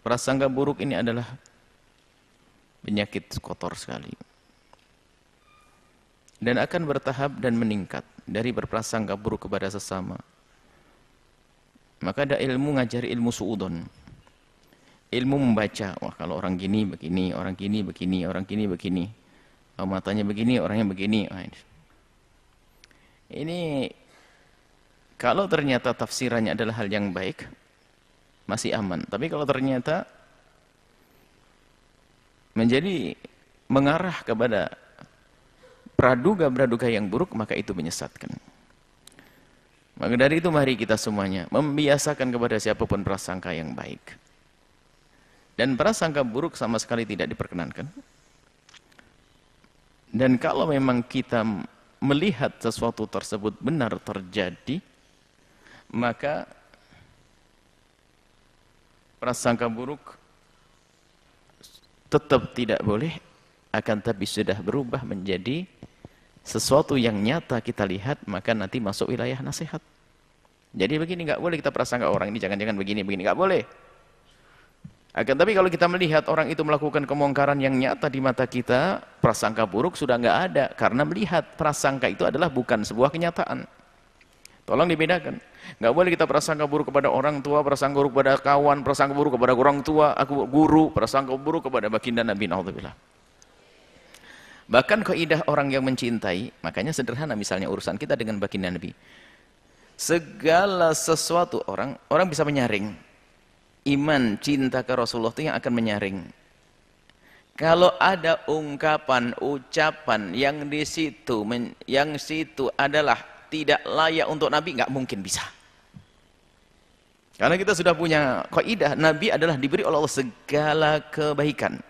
Prasangka buruk ini adalah penyakit kotor sekali. Dan akan bertahap dan meningkat dari berprasangka buruk kepada sesama. Maka ada ilmu ngajari ilmu suudon. Ilmu membaca, wah kalau orang gini begini, orang gini begini, orang gini begini. Oh, matanya begini, orangnya begini. Ini kalau ternyata tafsirannya adalah hal yang baik, masih aman. Tapi kalau ternyata menjadi mengarah kepada praduga-praduga yang buruk, maka itu menyesatkan. Maka dari itu mari kita semuanya membiasakan kepada siapapun prasangka yang baik. Dan prasangka buruk sama sekali tidak diperkenankan. Dan kalau memang kita melihat sesuatu tersebut benar terjadi, maka prasangka buruk tetap tidak boleh, akan tapi sudah berubah menjadi sesuatu yang nyata kita lihat, maka nanti masuk wilayah nasihat. Jadi begini, nggak boleh kita prasangka orang ini jangan-jangan begini, nggak boleh. Akan tapi kalau kita melihat orang itu melakukan kemungkaran yang nyata di mata kita, prasangka buruk sudah nggak ada, karena melihat prasangka itu adalah bukan sebuah kenyataan. Tolong dibedakan. Nggak boleh kita prasangka buruk kepada orang tua, prasangka buruk kepada kawan, prasangka buruk kepada orang tua, aku guru, prasangka buruk kepada baginda Nabi, naudzubillah. Bahkan kaidah orang yang mencintai, makanya sederhana misalnya urusan kita dengan baginda Nabi. Segala sesuatu orang bisa menyaring. Iman, cinta ke Rasulullah itu yang akan menyaring. Kalau ada ungkapan, ucapan yang di situ adalah tidak layak untuk Nabi, nggak mungkin bisa. Karena kita sudah punya kaidah, Nabi adalah diberi oleh Allah segala kebaikan,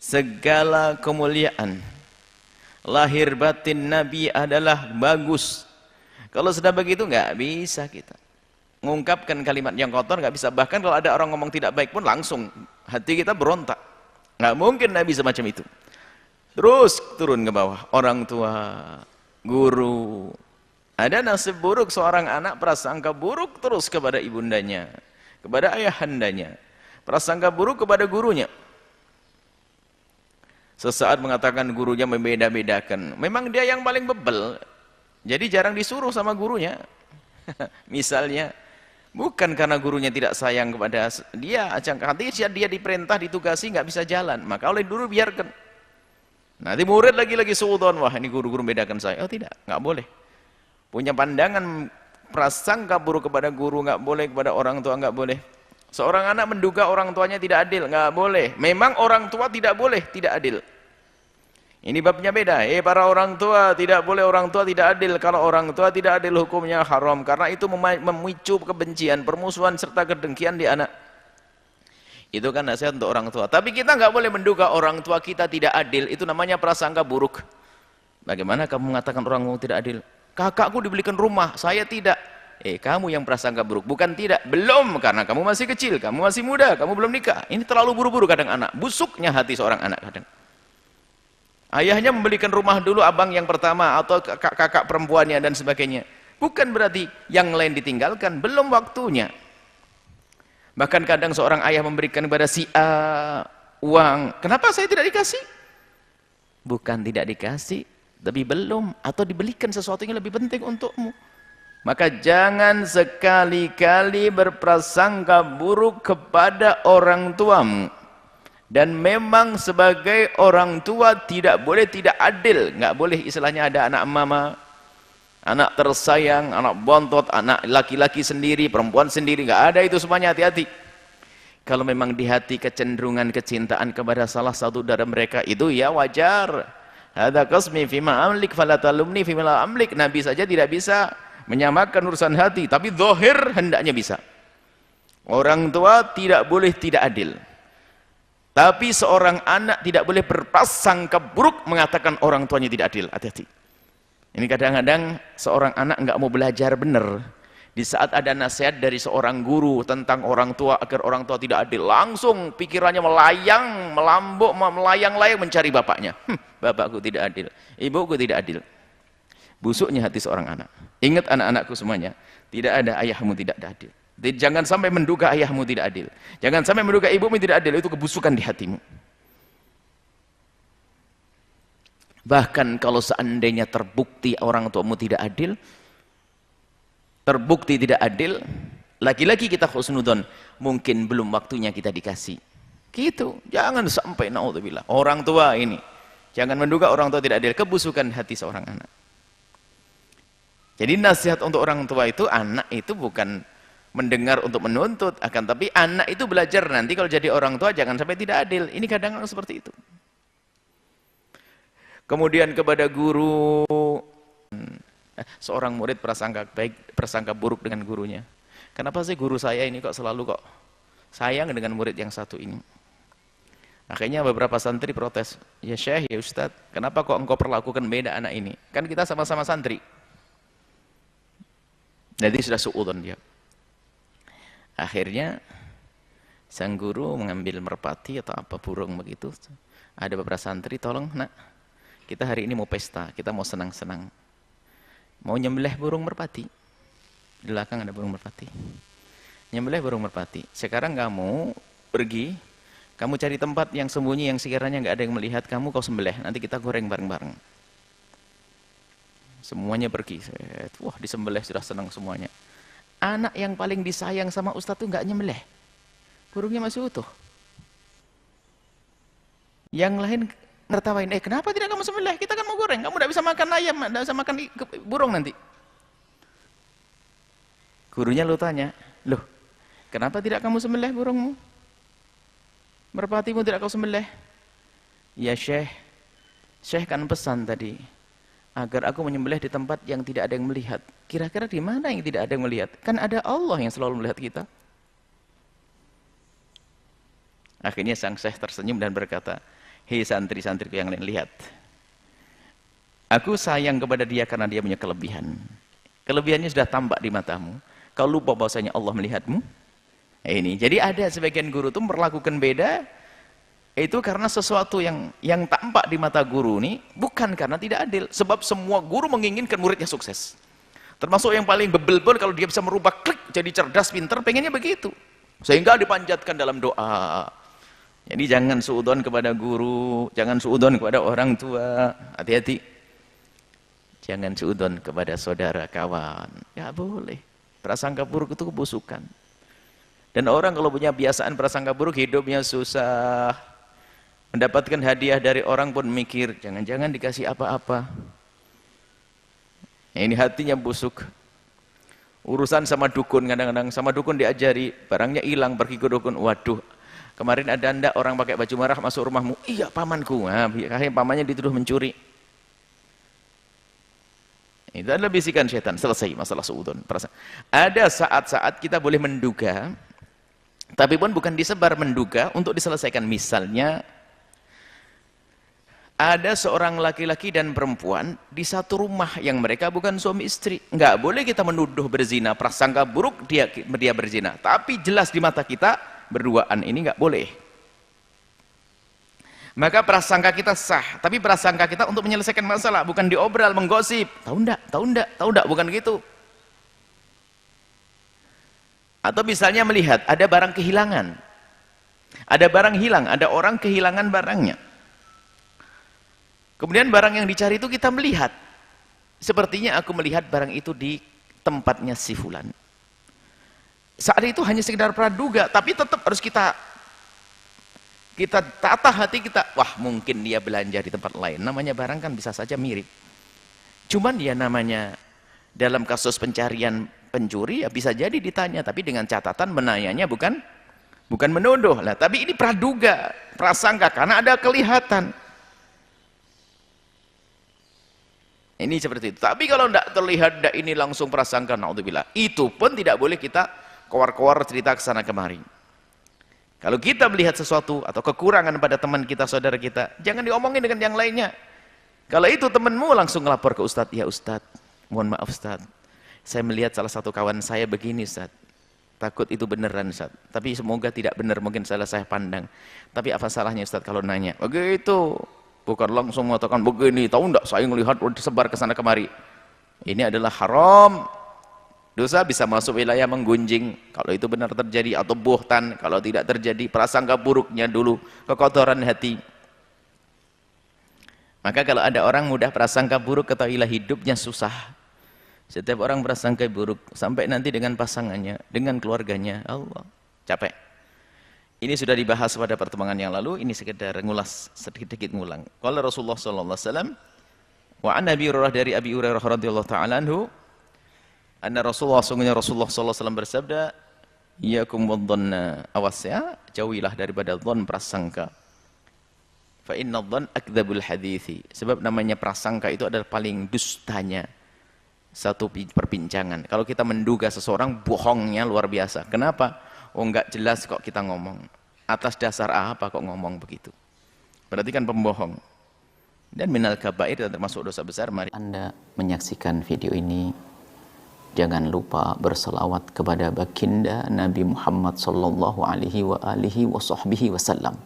segala kemuliaan. Lahir batin Nabi adalah bagus. Kalau sudah begitu nggak bisa kita mengungkapkan kalimat yang kotor, nggak bisa. Bahkan kalau ada orang ngomong tidak baik pun langsung hati kita berontak. Nggak mungkin Nabi semacam itu. Terus turun ke bawah, orang tua, guru. Ada nasib buruk seorang anak, prasangka buruk terus kepada ibundanya, kepada ayahandanya, prasangka buruk kepada gurunya. Sesaat mengatakan gurunya membeda-bedakan, memang dia yang paling bebel, jadi jarang disuruh sama gurunya. Misalnya, bukan karena gurunya tidak sayang kepada dia, dia diperintah, ditugasi, nggak bisa jalan, maka oleh guru biarkan. Nanti murid lagi-lagi suudon, wah ini guru-guru bedakan saya. Oh tidak, nggak boleh. Punya pandangan prasangka buruk kepada guru, nggak boleh, kepada orang tua nggak boleh. Seorang anak menduga orang tuanya tidak adil, nggak boleh. Memang orang tua tidak boleh tidak adil. Ini babnya beda. Para orang tua, tidak boleh orang tua tidak adil. Kalau orang tua tidak adil, hukumnya haram. Karena itu memicu kebencian, permusuhan, serta kedengkian di anak. Itu kan nasihat untuk orang tua. Tapi kita nggak boleh menduga orang tua kita tidak adil. Itu namanya prasangka buruk. Bagaimana kamu mengatakan orang tua tidak adil? Kakakku dibelikan rumah, saya tidak. Kamu yang prasangka buruk. Bukan tidak, belum. Karena kamu masih kecil, kamu masih muda, kamu belum nikah. Ini terlalu buru-buru kadang anak. Busuknya hati seorang anak kadang. Ayahnya membelikan rumah dulu, abang yang pertama, atau kakak perempuannya dan sebagainya. Bukan berarti yang lain ditinggalkan, belum waktunya. Bahkan kadang seorang ayah memberikan kepada si A uang. Kenapa saya tidak dikasih? Bukan tidak dikasih, tapi belum. Atau dibelikan sesuatu yang lebih penting untukmu. Maka jangan sekali-kali berprasangka buruk kepada orang tuamu. Dan memang sebagai orang tua tidak boleh tidak adil. Nggak boleh istilahnya ada anak mama, anak tersayang, anak bontot, anak laki-laki sendiri, perempuan sendiri. Nggak ada itu semuanya, hati-hati. Kalau memang di hati kecenderungan kecintaan kepada salah satu dari mereka, itu ya wajar. Hadza qasmi fima amlik fala talumni fima la amlik. Nabi saja tidak bisa menyamakan urusan hati, tapi zahir hendaknya bisa. Orang tua tidak boleh tidak adil. Tapi seorang anak tidak boleh berprasangka buruk mengatakan orang tuanya tidak adil. Hati-hati. Ini kadang-kadang seorang anak nggak mau belajar benar. Di saat ada nasihat dari seorang guru tentang orang tua agar orang tua tidak adil, langsung pikirannya melayang, melambuk, melayang-layang mencari bapaknya. Bapakku tidak adil, ibuku tidak adil. Busuknya hati seorang anak. Ingat anak-anakku semuanya, tidak ada ayahmu tidak adil. Jangan sampai menduga ayahmu tidak adil. Jangan sampai menduga ibumu tidak adil, itu kebusukan di hatimu. Bahkan kalau seandainya terbukti orang tuamu tidak adil, terbukti tidak adil, lagi-lagi kita husnudon, mungkin belum waktunya kita dikasih. Gitu. Jangan sampai naudzubillah. Orang tua ini, jangan menduga orang tua tidak adil, kebusukan hati seorang anak. Jadi nasihat untuk orang tua itu, anak itu bukan mendengar untuk menuntut, akan tapi anak itu belajar nanti kalau jadi orang tua jangan sampai tidak adil. Ini kadang-kadang seperti itu. Kemudian kepada guru, seorang murid prasangka baik, prasangka buruk dengan gurunya. Kenapa sih guru saya ini kok selalu sayang dengan murid yang satu ini? Akhirnya beberapa santri protes, ya Syekh, ya Ustadz, kenapa kok engkau perlakukan beda anak ini? Kan kita sama-sama santri. Jadi sudah suudzon dia. Akhirnya sang guru mengambil merpati atau apa burung begitu. Ada beberapa santri, tolong nak, kita hari ini mau pesta, kita mau senang-senang. Mau nyembelih burung merpati. Di belakang ada burung merpati. Nyembelih burung merpati. Sekarang kamu pergi, kamu cari tempat yang sembunyi yang sekiranya nggak ada yang melihat kamu, kau sembelih. Nanti kita goreng bareng-bareng. Semuanya pergi. Wah, disembelih sudah senang semuanya. Anak yang paling disayang sama Ustadz tuh nggak nyembelih. Burungnya masih utuh. Yang lain tertawain, kenapa tidak kamu sembelih? Kita kan mau goreng, kamu tidak bisa makan ayam, tidak bisa makan burung nanti. Gurunya lo tanya, loh, kenapa tidak kamu sembelih burungmu? Merpatimu tidak kau sembelih? Ya Syekh kan pesan tadi, agar aku menyembelih di tempat yang tidak ada yang melihat. Kira-kira di mana yang tidak ada yang melihat? Kan ada Allah yang selalu melihat kita. Akhirnya sang Syekh tersenyum dan berkata, hei santri-santriku yang lain, lihat. Aku sayang kepada dia karena dia punya kelebihan. Kelebihannya sudah tampak di matamu. Kau lupa bahwasanya Allah melihatmu? Ini. Jadi ada sebagian guru itu memperlakukan beda, itu karena sesuatu yang tampak di mata guru ini, bukan karena tidak adil. Sebab semua guru menginginkan muridnya sukses. Termasuk yang paling bebel pun kalau dia bisa merubah klik jadi cerdas, pintar, pengennya begitu. Sehingga dipanjatkan dalam doa. Jadi jangan suudzon kepada guru, jangan suudzon kepada orang tua, hati-hati. Jangan suudzon kepada saudara, kawan. Ya boleh. Prasangka buruk itu kebusukan. Dan orang kalau punya kebiasaan prasangka buruk, hidupnya susah. Mendapatkan hadiah dari orang pun mikir, jangan-jangan dikasih apa-apa. Ini hatinya busuk. Urusan sama dukun, kadang-kadang sama dukun diajari, barangnya hilang, pergi ke dukun, waduh. Kemarin ada anda orang pakai baju merah masuk rumahmu, iya pamanku, akhirnya pamannya dituduh mencuri. Itu adalah bisikan setan, selesai masalah suudzon. Ada saat-saat kita boleh menduga, tapi pun bukan disebar menduga untuk diselesaikan. Misalnya, ada seorang laki-laki dan perempuan di satu rumah yang mereka bukan suami istri. Nggak boleh kita menuduh berzina, prasangka buruk dia berzina. Tapi jelas di mata kita, berduaan ini nggak boleh. Maka prasangka kita sah, tapi prasangka kita untuk menyelesaikan masalah, bukan diobral, menggosip. Tahu enggak, bukan gitu. Atau misalnya melihat ada barang kehilangan. Ada barang hilang, ada orang kehilangan barangnya. Kemudian barang yang dicari itu kita melihat. Sepertinya aku melihat barang itu di tempatnya si fulan. Saat itu hanya sekedar praduga, tapi tetap harus kita tata hati kita. Wah, mungkin dia belanja di tempat lain. Namanya barang kan bisa saja mirip. Cuman dia namanya dalam kasus pencarian pencuri ya bisa jadi ditanya, tapi dengan catatan menanyanya bukan menuduh lah. Tapi ini praduga, prasangka karena ada kelihatan. Ini seperti itu. Tapi kalau tidak terlihat, ini langsung prasangka, naudzubillah. Itu pun tidak boleh kita kowar-kowar cerita ke sana kemari. Kalau kita melihat sesuatu atau kekurangan pada teman kita, saudara kita, jangan diomongin dengan yang lainnya. Kalau itu temanmu, langsung ngelapor ke Ustadz. Ya Ustadz, mohon maaf Ustadz, saya melihat salah satu kawan saya begini Ustadz. Takut itu beneran Ustadz. Tapi semoga tidak benar, mungkin salah saya pandang. Tapi apa salahnya Ustadz kalau nanya? Begitu. Bukan langsung mengatakan begini, tahu enggak saya melihat disebar ke sana kemari. Ini adalah haram. Dosa bisa masuk wilayah menggunjing, kalau itu benar terjadi, atau buhtan, kalau tidak terjadi, prasangka buruknya dulu, kekotoran hati. Maka kalau ada orang mudah prasangka buruk, ketahuilah hidupnya susah. Setiap orang prasangka buruk, sampai nanti dengan pasangannya, dengan keluarganya, Allah, capek. Ini sudah dibahas pada pertemuan yang lalu, ini sekedar ngulas, sedikit-sedikit ngulang. Qala Rasulullah sallallahu alaihi wasallam, wa an Abi Hurairah, dari Abi Hurairah radhiyallahu ta'ala anhu, anna Rasulullah, sungguhnya Rasulullah sallallahu alaihi wasallam bersabda, iyakum wadhanna, awas ya, jauhilah daripada dhon, prasangka. Fa inna dhon akdzabul hadithi, sebab namanya prasangka itu adalah paling dustanya satu perbincangan. Kalau kita menduga seseorang, bohongnya luar biasa. Kenapa? Oh, enggak jelas kok kita ngomong. Atas dasar apa kok ngomong begitu? Berarti kan pembohong. Dan minal kabair, termasuk dosa besar. Mari Anda menyaksikan video ini, jangan lupa berselawat kepada baginda Nabi Muhammad sallallahu alaihi wa alihi wa sahbihi wasallam.